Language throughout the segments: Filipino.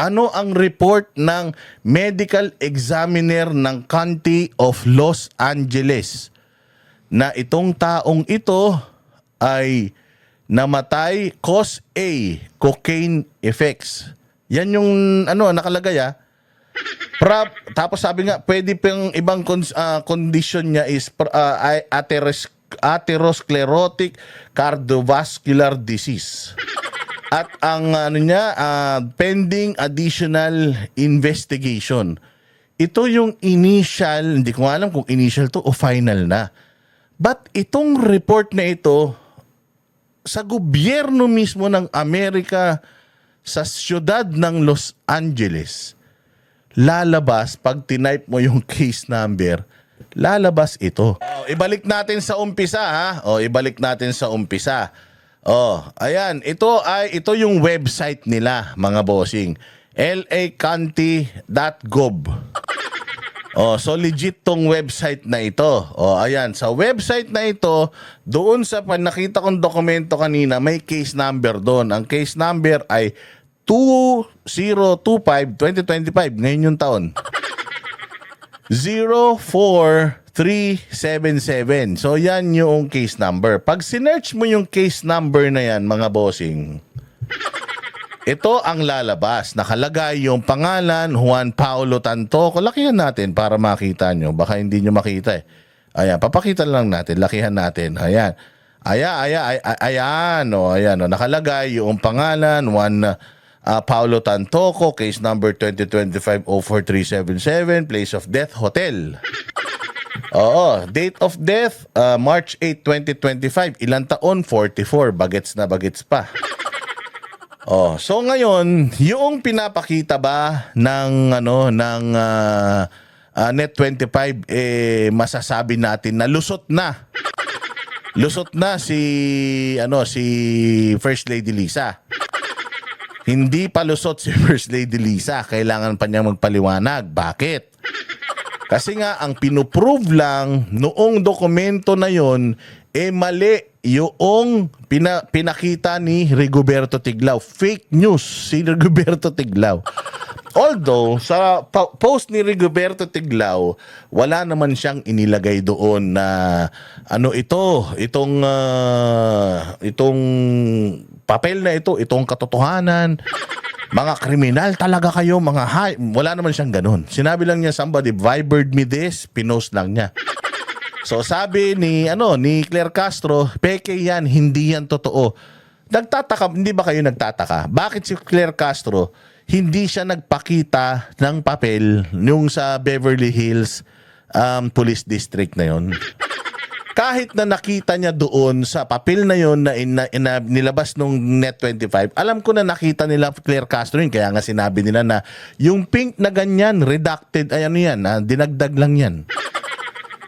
Ano ang report ng medical examiner ng County of Los Angeles na itong taong ito ay namatay cause A, cocaine effects. Yan yung nakalagay tapos sabi nga, pwede pang ibang condition niya is atherosclerotic cardiovascular disease. At ang pending additional investigation. Ito yung initial, hindi ko alam kung initial to o final na. But itong report na ito, sa gobyerno mismo ng Amerika, sa siyudad ng Los Angeles, lalabas, pag tinype mo yung case number, lalabas ito. Ibalik natin sa umpisa ibalik natin sa umpisa. Ayan, ito yung website nila, mga bossing. lacounty.gov. So legit tong website na ito. Ayan, sa website na ito, doon sa nakita kong dokumento kanina, may case number doon. Ang case number ay 2025-2025, ngayon yung taon. 04377. So yan yung case number. Pag sinearch mo yung case number na yan, mga bossing, ito ang lalabas. Nakalagay yung pangalan, Juan Paulo Tantoco. Lakihan natin para makita nyo. Baka hindi nyo makita Ayan, papakita lang natin. Lakihan natin. Ayan. Ayan. Nakalagay yung pangalan, Juan Paulo Tantoco, case number 2025-04377, place of death, hotel. Date of death, March 8, 2025. Ilang taon? 44. Bagets na bagets pa. So ngayon, yung pinapakita ba ng Net25 masasabi natin na lusot na. Lusot na si First Lady Lisa. Hindi pa lusot si First Lady Lisa, kailangan pa niya magpaliwanag. Bakit? Kasi nga ang pinuprove lang noong dokumento na yon mali yung pinakita ni Rigoberto Tiglao. Fake news si Rigoberto Tiglao. Although, sa post ni Rigoberto Tiglao, wala naman siyang inilagay doon na itong papel na itong katotohanan. Mga kriminal talaga kayo, wala naman siyang ganun. Sinabi lang niya, somebody vibered me this, pinost lang niya. So sabi ni Claire Castro, peke yan, hindi yan totoo. Hindi ba kayo nagtataka? Bakit si Claire Castro hindi siya nagpakita ng papel nung sa Beverly Hills Police District na yon? Kahit na nakita niya doon sa papel na yon na nilabas nung Net25, alam ko na nakita nila Claire Castro yun. Kaya nga sinabi nila na yung pink na ganyan, redacted, dinagdag lang yan.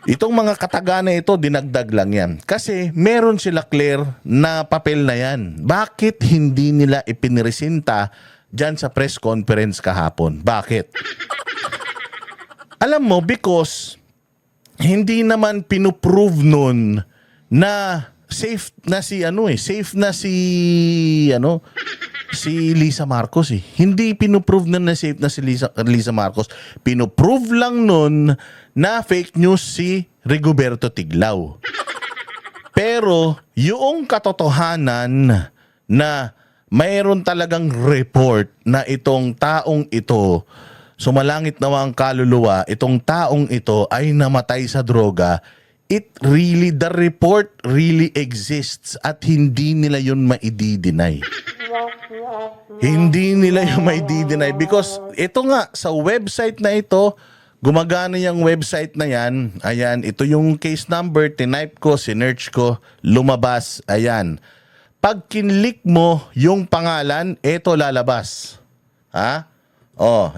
Itong mga kataga na ito, dinagdag lang yan. Kasi meron sila Claire na papel na yan. Bakit hindi nila ipiniresinta dyan sa press conference kahapon? Bakit? Alam mo, because hindi naman pinuprove nun na safe na si Lisa Marcos Hindi pinuprove na safe na si Lisa Marcos. Pinuprove lang nun na fake news si Rigoberto Tiglao. Pero yung katotohanan na mayroon talagang report na itong taong ito, sumalangit nawa ang kaluluwa, itong taong ito ay namatay sa droga, the report really exists at hindi nila yun maidi-deny. Hindi nila yung maidi-deny because ito nga, sa website na ito, gumagana yung website na yan. Ayan, ito yung case number, tinype ko, sinearch ko, lumabas. Ayan. Pag kinlik mo yung pangalan, ito lalabas.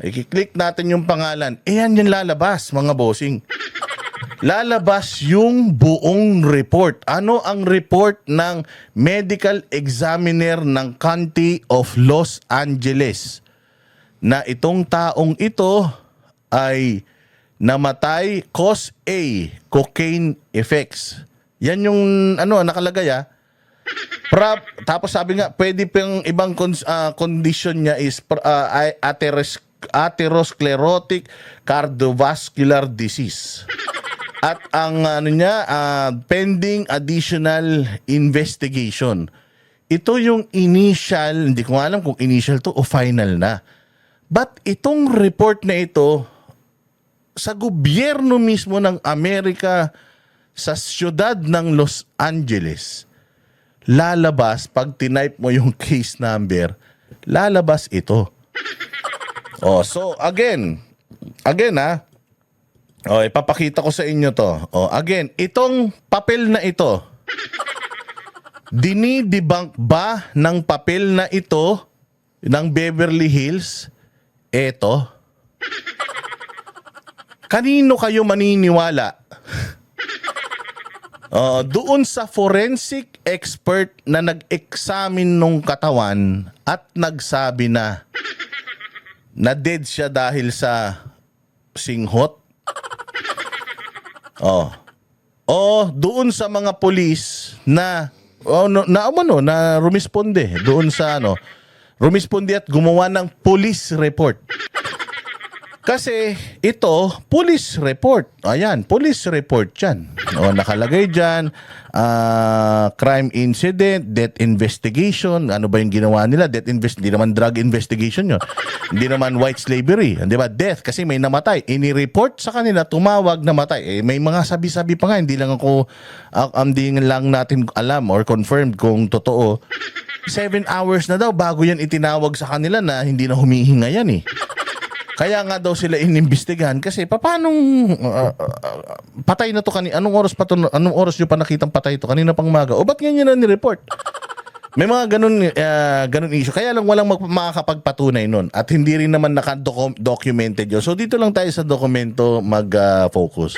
I-click natin yung pangalan. Ayan yung lalabas, mga bossing. Lalabas yung buong report. Ano ang report ng medical examiner ng County of Los Angeles? Na itong taong ito ay namatay cause A, cocaine effects. Yan yung nakalagay Tapos sabi nga, pwede pang ibang condition niya is atherosclerotic cardiovascular disease. At ang ano niya, pending additional investigation. Ito yung initial, hindi ko alam kung initial to o final na. But itong report na ito, sa gobyerno mismo ng Amerika, sa siyudad ng Los Angeles, lalabas, pag tinype mo yung case number, lalabas ito. So again ipapakita ko sa inyo to. Again, itong papel na ito, dinidebunk ba ng papel na ito ng Beverly Hills? Eto. Kanino kayo maniniwala? Doon sa forensic expert na nag-examine nung katawan at nagsabi na dead siya dahil sa singhot. Doon sa mga pulis na rumisponde doon sa rumisponde at gumawa ng police report. Kasi ito, police report. Ayan, police report yan. Nakalagay dyan, crime incident, death investigation. Ano ba yung ginawa nila? Hindi naman drug investigation yun. Hindi naman white slavery. Di ba? Death, kasi may namatay. Ini-report sa kanila, tumawag, namatay. May mga sabi-sabi pa nga. Hindi lang natin alam or confirmed kung totoo. 7 hours na daw bago yan itinawag sa kanila na hindi na humihinga yan eh. Kaya nga daw sila inimbestigahan kasi paano patay na to anong oras nyo pa nakitang patay to kanina pang umaga? O ba't ganyan na ni-report? May mga ganun issue. Kaya lang walang makakapagpatunay nun at hindi rin naman naka-documented yun. So dito lang tayo sa dokumento mag-focus.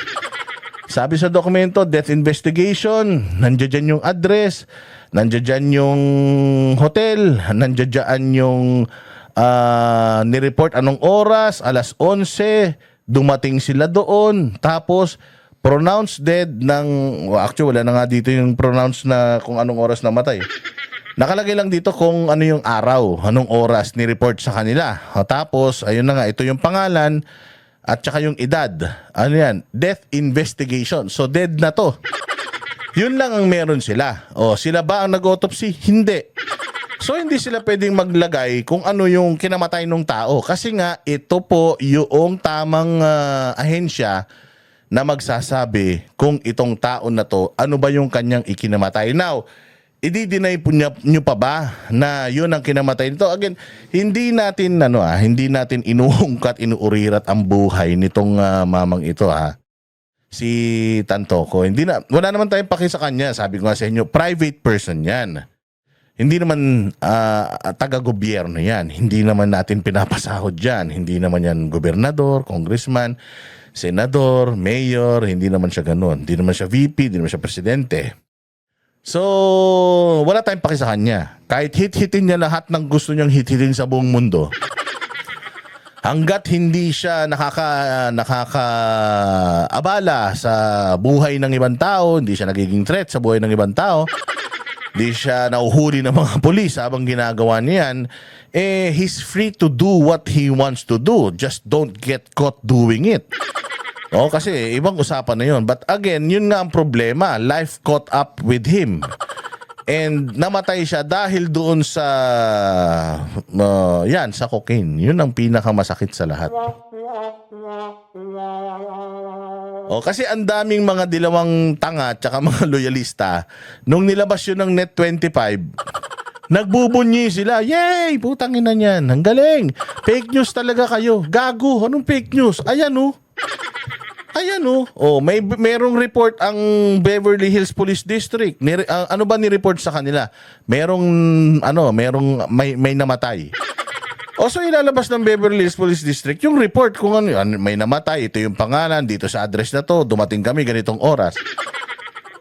Sabi sa dokumento, death investigation, nandiyan yung address, nandiyan yung hotel, nandiyan yung nireport anong oras, alas 11, dumating sila doon, tapos pronounced dead actually wala na nga dito yung pronounced na kung anong oras namatay. Nakalagay lang dito kung ano yung araw, anong oras nireport sa kanila. Tapos, ayun na nga, ito yung pangalan at saka yung edad. Ano yan? Death investigation. So, dead na to. Yun lang ang meron sila. Sila ba ang nag-autopsy? Hindi. So hindi sila pwedeng maglagay kung ano yung kinamatay ng tao kasi nga ito po yung tamang ahensya na magsasabi kung itong tao na to ano ba yung kanyang ikinamatay. Now, i-deny po nyo pa ba na yun ang kinamatay nito? Again, hindi natin inuungkat, inuurirat ang buhay nitong mamang ito si Tantoco. Wala naman tayong paki sa kanya. Sabi ko nga sa inyo, private person yan. Hindi naman taga-gobyerno yan. Hindi naman natin pinapasahod yan. Hindi naman yan gobernador, congressman, senador, mayor. Hindi naman siya ganun. Hindi naman siya VP, hindi naman siya presidente. So, wala tayong paki sa kanya. Kahit hit-hitin niya lahat ng gusto niyang hit-hitin sa buong mundo. Hanggat hindi siya nakakaabala sa buhay ng ibang tao, hindi siya nagiging threat sa buhay ng ibang tao, di siya nauhuli ng mga polis habang ginagawa niyan, he's free to do what he wants to do. Just don't get caught doing it. Kasi ibang usapan na yun. But again, yun nga ang problema. Life caught up with him. And namatay siya dahil doon sa sa cocaine. Yun ang pinakamasakit sa lahat. Kasi ang daming mga dilawang tanga at saka mga loyalista nung nilabas yun ng Net25, nagbubunyi sila. Yay! Putang ina niyan. Ang galing. Fake news talaga kayo. Gago. Anong fake news? Ayan merong report ang Beverly Hills Police District. Ano ba ni-report sa kanila? Merong may namatay. So ilalabas ng Beverly Hills Police District yung report kung may namatay, ito yung pangalan, dito sa address na to, dumating kami ganitong oras.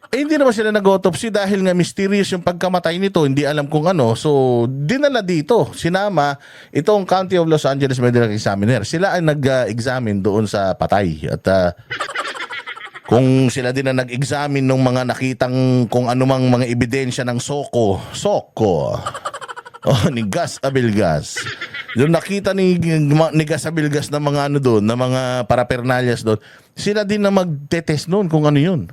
Hindi naman sila nag-autopsy dahil nga mysterious yung pagkamatay nito, hindi alam kung ano. So dinala dito, sinama itong County of Los Angeles Medical Examiner. Sila ang nag-examine doon sa patay. At Kung sila din na nag-examine ng mga nakitang kung anumang mga ebidensya ng Soko, ni Gas Abelgas. Yung nakita ni Gas Abelgas na mga ano doon, na mga parapernalyas doon, sila din na magte-test noon kung ano yun.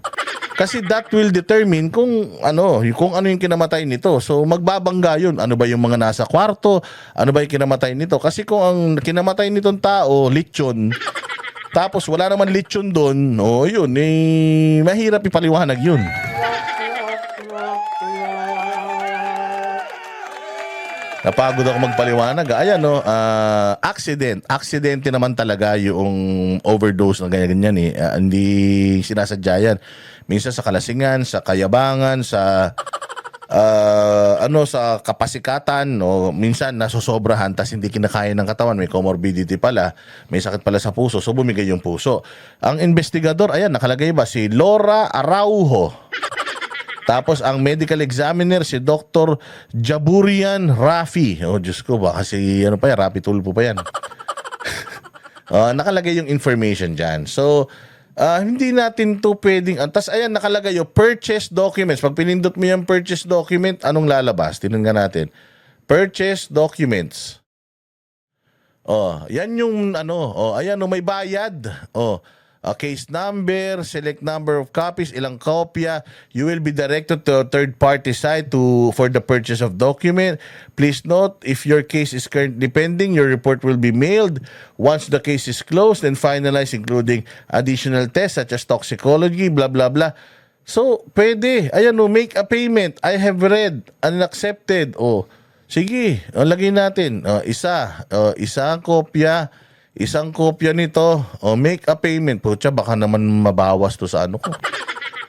Kasi that will determine kung ano yung kinamatay nito. So magbabangga yun. Ano ba yung mga nasa kwarto? Ano ba yung kinamatay nito? Kasi kung ang kinamatay nitong tao, lechon, tapos wala naman lechon doon, yun, mahirap ipaliwanag yun. Napagod ako magpaliwanag. Ayan, Aksidente naman talaga yung overdose na ganyan eh. Hindi sinasadya yan. Minsan sa kalasingan, sa kayabangan, sa sa kapasikatan, minsan nasosobrahan tas hindi kinakaya ng katawan, may comorbidity pala, may sakit pala sa puso, so bumigay yung puso. Ang investigador, ayan, nakalagay ba si Laura Araujo. Tapos ang medical examiner si Dr. Jaburian Rafi. Diyos ko, baka si Rafi Tulfo pa yan. Nakalagay yung information dyan. So, hindi natin to pwedeng. Tas ayan, nakalagay yung purchase documents. Pag pinindot mo yung purchase document, anong lalabas? Tingnan nga natin. Purchase documents. Yan yung ayan, may bayad. Case number, select number of copies, ilang kopya. You will be directed to a third-party site for the purchase of document. Please note, if your case is currently pending, your report will be mailed once the case is closed and finalized, including additional tests such as toxicology, blah, blah, blah. So, pwede. Ayan, make a payment. I have read and accepted. Sige, lagay natin. Isang kopya. Isang kopya nito, make a payment. Pucha, baka naman mabawas to sa ano ko.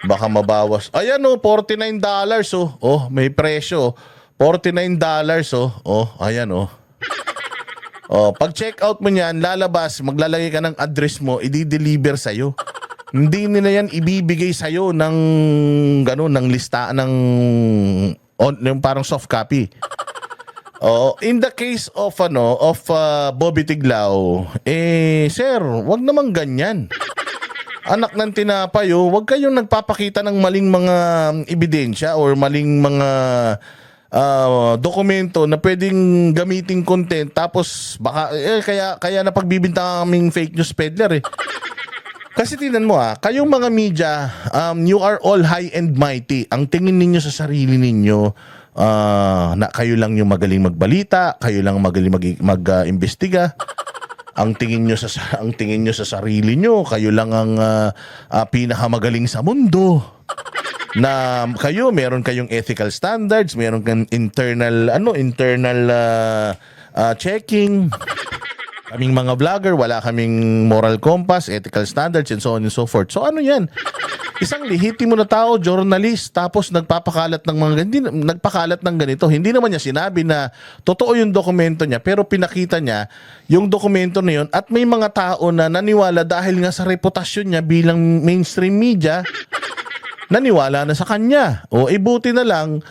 Baka mabawas. Ayan $49. May presyo. $49. Ayan pag check out mo niyan, lalabas, maglalagay ka ng address mo, i-deliver sa'yo. Hindi nila yan ibibigay sa'yo ng ng lista ng parang soft copy. In the case of Bobby Tiglao, sir, wag naman ganyan. Anak ng tinapay, wag kayong nagpapakita ng maling mga ebidensya or maling mga dokumento na pwedeng gamiting content, tapos baka kaya napagbibintangan kaming fake news peddler eh. Kasi tingnan mo kayong mga media, you are all high and mighty. Ang tingin ninyo sa sarili ninyo, na kayo lang yung magaling magbalita, kayo lang magaling mag-imbestiga. Ang tingin nyo sa sarili nyo, kayo lang ang pinakamagaling sa mundo. Na meron kayong ethical standards, meron kayong internal checking. Kaming mga vlogger, wala kaming moral compass, ethical standards, and so on and so forth. So ano yan? Isang lehitimo na tao, journalist, tapos nagpapakalat ng ganito. Hindi naman niya sinabi na totoo yung dokumento niya, pero pinakita niya yung dokumento na yun, at may mga tao na naniwala dahil nga sa reputasyon niya bilang mainstream media, naniwala na sa kanya. Buti na lang,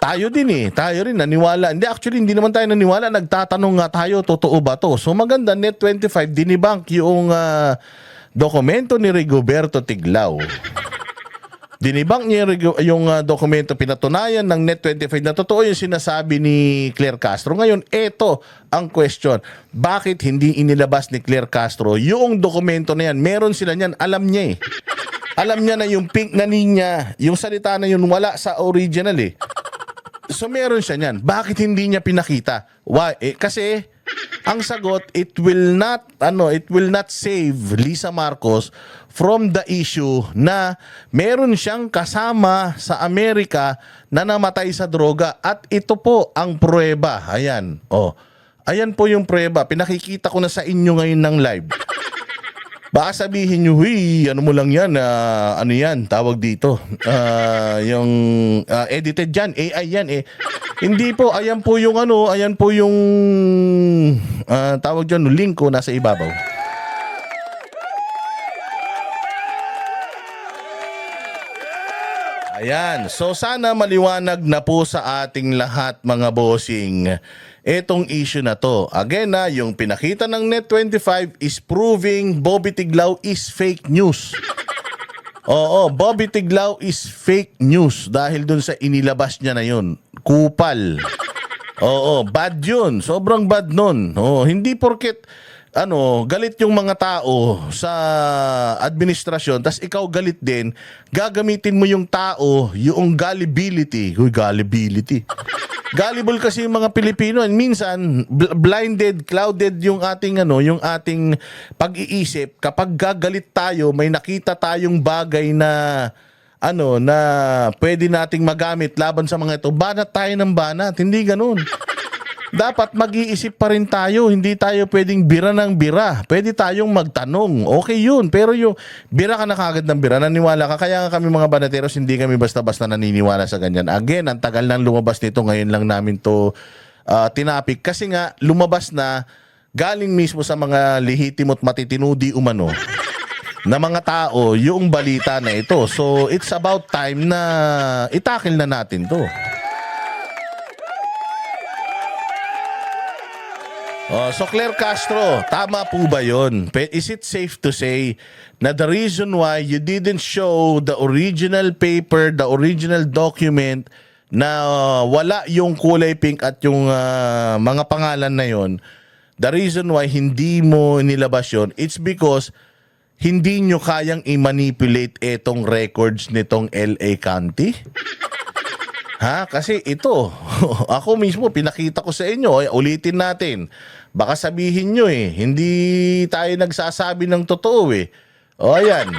tayo rin naniwala. Hindi naman tayo naniwala, nagtatanong nga tayo, totoo ba to? So maganda, Net25 dinibunk yung dokumento ni Rigoberto Tiglao. Dinibang niya yung dokumento, pinatunayan ng Net25 na totoo yung sinasabi ni Claire Castro. Ngayon, eto ang question. Bakit hindi inilabas ni Claire Castro yung dokumento na yan? Meron sila niyan, alam niya eh. Alam niya na yung pink na niya, yung salita na yun wala sa original eh. So meron siya niyan. Bakit hindi niya pinakita? Why? Kasi ang sagot, it will not save Lisa Marcos from the issue na meron siyang kasama sa Amerika na namatay sa droga, at ito po ang pruweba. Ayan. Ayan po yung pruweba. Pinakikita ko na sa inyo ngayon ng live. Baka sabihin nyo, ano mo lang yan, ano yan, tawag dito, yung edited yan, AI yan eh. Hindi po, ayan po yung tawag dyan, link ko nasa ibabaw. Ayan, so sana maliwanag na po sa ating lahat mga bossing etong issue na to. Again yung pinakita ng Net25 is proving Bobby Tiglao is fake news. Oo, Bobby Tiglao is fake news dahil dun sa inilabas niya na yun. Kupal. Oo, bad yun. Sobrang bad nun. Oo, hindi porket galit yung mga tao sa administrasyon, tas ikaw galit din, gagamitin mo yung tao, yung gullibility. Uy, gullibility. Gullible kasi yung mga Pilipino. And minsan, blinded, clouded yung ating, yung ating pag-iisip. Kapag gagalit tayo, may nakita tayong bagay na na pwede nating magamit laban sa mga ito, banat tayo ng banat. Hindi ganun. Dapat mag-iisip pa rin tayo. Hindi tayo pwedeng bira ng bira. Pwede tayong magtanong. Okay yun. Pero yung bira ka na kagad ng bira, naniwala ka. Kaya nga kami mga banateros, hindi kami basta-basta naniniwala sa ganyan. Again, ang tagal nang lumabas nito. Ngayon lang namin to tinapik. Kasi nga, lumabas na galing mismo sa mga lehitimo't matitinudi umano na mga tao yung balita na ito. So, it's about time na itakil na natin to. So Claire Castro, tama po ba yun? Is it safe to say na the reason why you didn't show the original paper, the original document na wala yung kulay pink at yung mga pangalan na yon, the reason why hindi mo nilabas yun, it's because hindi nyo kayang i-manipulate etong records nitong LA County? Ha? Kasi ito, ako mismo pinakita ko sa inyo, ulitin natin. Baka sabihin nyo hindi tayo nagsasabi ng totoo O ayan,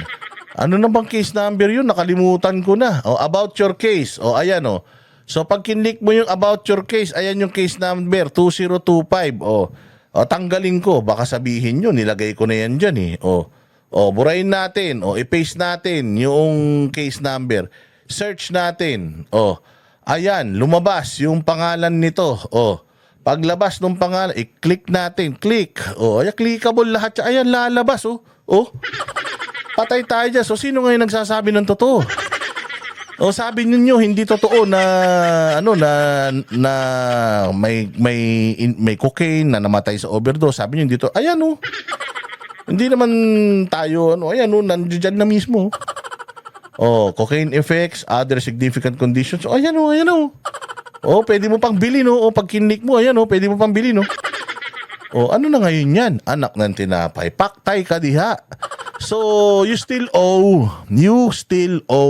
ano na bang case number yun? Nakalimutan ko na. About your case. Ayan So pag kinlik mo yung about your case, ayan yung case number, 2025. Tanggalin ko. Baka sabihin nyo, nilagay ko na yan dyan burahin natin. I-paste natin yung case number. Search natin. Ayan, lumabas yung pangalan nito. Paglabas ng pangalan, i-click natin. Click. Ayan, clickable lahat. Ayan, lalabas. Patay tayo dyan. So, sino ngayon nagsasabi ng totoo? Sabi ninyo, hindi totoo na, na may cocaine na namatay sa overdose. Sabi nyo, hindi to. Ayan, Hindi naman tayo, ayan, nandiyan na mismo. Cocaine effects, other significant conditions. Ayan pwede mo pang bilhin pag kinlik mo, ayan pwede mo pang bilhin ano na ngayon yan? Anak ng tinapay. Paktay ka diha. So, you still owe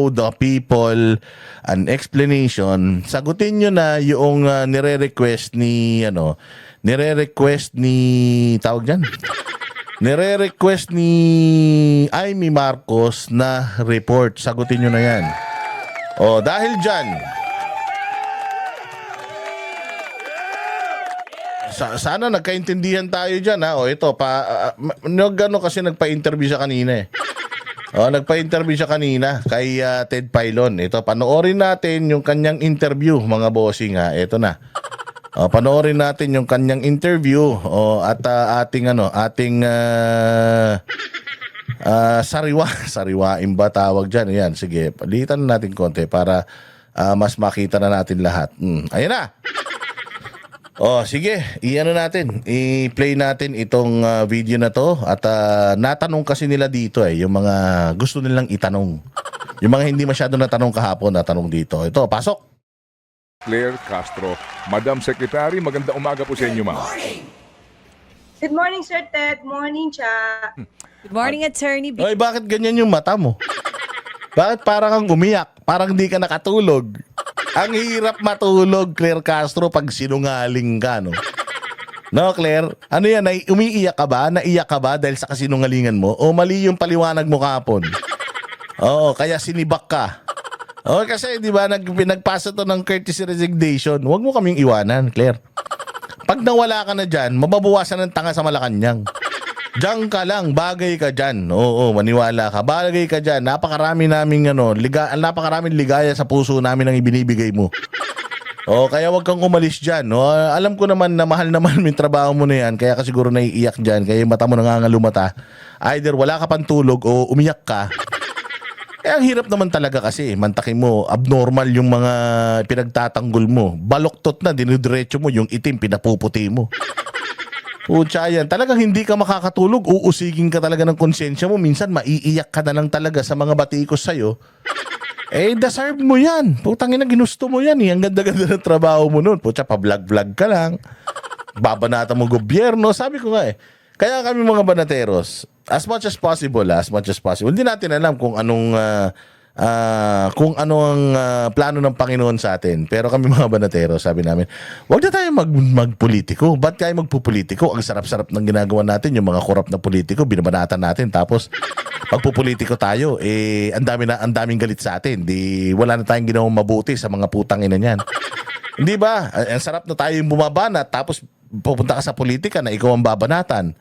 the people an explanation. Sagutin nyo na yung nire-request ni tawag dyan? Nire-request ni Amy Marcos na report. Sagutin nyo na yan. Dahil dyan, sana nagkaintindihan tayo dyan. Ito, kasi nagpa-interview siya kanina nagpa-interview siya kanina kay Ted Filon. Ito, panoorin natin yung kanyang interview, mga bossing. Ito na. Panoorin natin yung kanyang interview at ating sariwain ba tawag diyan. Ayan, sige, palitan natin konti para mas makita na natin lahat. Ayan na. Sige, i-play natin itong video na to at natanong kasi nila dito yung mga gusto nilang itanong. Yung mga hindi masyado natanong kahapon, natanong dito. Ito, pasok. Claire Castro. Madam Secretary, magandang umaga po sa inyo, ma'am. Good morning, Sir Ted. Morning, Cha. Good morning, Attorney B. Oy, bakit ganyan yung mata mo? Bakit parang kang umiyak? Parang hindi ka nakatulog. Ang hirap matulog, Claire Castro, pag sinungaling ka, no? No, Claire? Ano yan? Umiiyak ka ba? Naiyak ka ba dahil sa kasinungalingan mo? O mali yung paliwanag mo kapon? Kaya sinibak ka. Kasi di ba nagpasa to ng courtesy resignation. Huwag mo kaming iwanan, Claire. Pag nawala ka na dyan, mababawasan ng tanga sa Malacanang. Diyan ka lang, bagay ka dyan. Maniwala ka. Bagay ka dyan. Napakarami naming napakaraming ligaya sa puso namin ang ibinibigay mo. Kaya wag kang umalis dyan. Alam ko naman na mahal naman yung trabaho mo na yan. Kaya ka siguro naiiyak dyan. Kaya yung mata mo nangangalumata. Either wala ka pang tulog o umiyak ka. Ang hirap naman talaga kasi, mantakin mo, abnormal yung mga pinagtatanggol mo. Baloktot na, dinidiretso mo, yung itim, pinapuputi mo. Pucha yan. Talagang hindi ka makakatulog. Uusigin ka talaga ng konsensya mo. Minsan maiiyak ka na lang talaga sa mga batikos sa'yo. Deserve mo yan. Putangin na ginusto mo yan eh. Ang ganda-ganda ng trabaho mo nun. Pucha, pa-vlog-vlog ka lang. Babanata mo gobyerno. Sabi ko nga eh. Kaya kami mga banateros, as much as possible, hindi natin alam kung anong plano ng Panginoon sa atin. Pero kami mga banateros, sabi namin, wag na tayo magpolitiko. Ba't tayo magpupolitiko? Ang sarap-sarap ng ginagawa natin, yung mga korap na politiko, binabanatan natin. Tapos, pagpupolitiko tayo, ang daming galit sa atin. Wala na tayong ginawang mabuti sa mga putang ina niyan. Hindi ba? Ang sarap na tayo yung bumabanat, tapos pupunta ka sa politika na ikaw ang babanatan.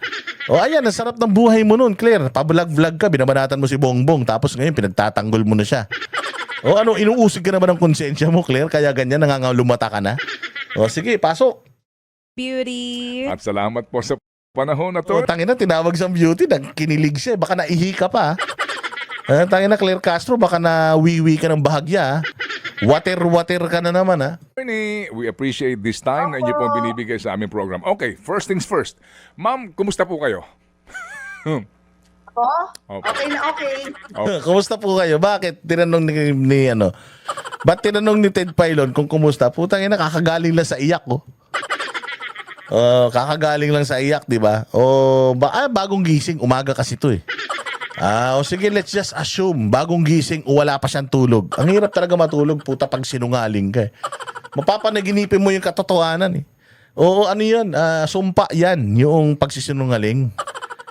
Ayan, ang sarap ng buhay mo nun, Claire. Pabulag-vlog ka, binabanatan mo si Bongbong, tapos ngayon pinagtatanggol mo na siya. Inuusig ka naman ng konsensya mo, Claire, kaya ganyan, nangangalumata ka na. Sige, pasok. Beauty. At salamat po sa panahon na to. Tangina, tinawag siyang beauty, kinilig siya, baka naihi ka pa. Tangina, Claire Castro, baka nawiwi ka ng bahagya. Water ka na naman, ha? Attorney, we appreciate this time na inyo pong binibigay sa aming program. Okay, first things first. Ma'am, kumusta po kayo? Ako? Okay. Okay na okay. Kumusta po kayo? Bakit? Tinanong Ba't tinanong ni Ted Pailon kung kumusta? Putang ina, kakagaling lang sa iyak, oh. Kakagaling lang sa iyak, di ba? Bagong gising. Umaga kasi to, eh. Sige, let's just assume bagong gising o wala pa siyang tulog. Ang hirap talaga matulog, puta, pag sinungaling ka. Mapapanaginipin mo yung katotohanan, eh. Ano yun? Sumpa yan, yung pagsisinungaling.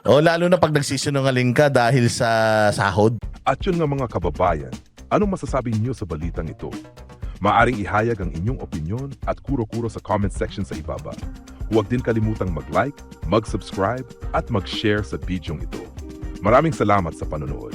Lalo na pag nagsisinungaling ka dahil sa sahod. At yun nga mga kababayan, anong masasabi niyo sa balitang ito? Maaring ihayag ang inyong opinyon at kuro-kuro sa comment section sa ibaba. Huwag din kalimutang mag-like, mag-subscribe at mag-share sa bidyong ito. Maraming salamat sa panonood.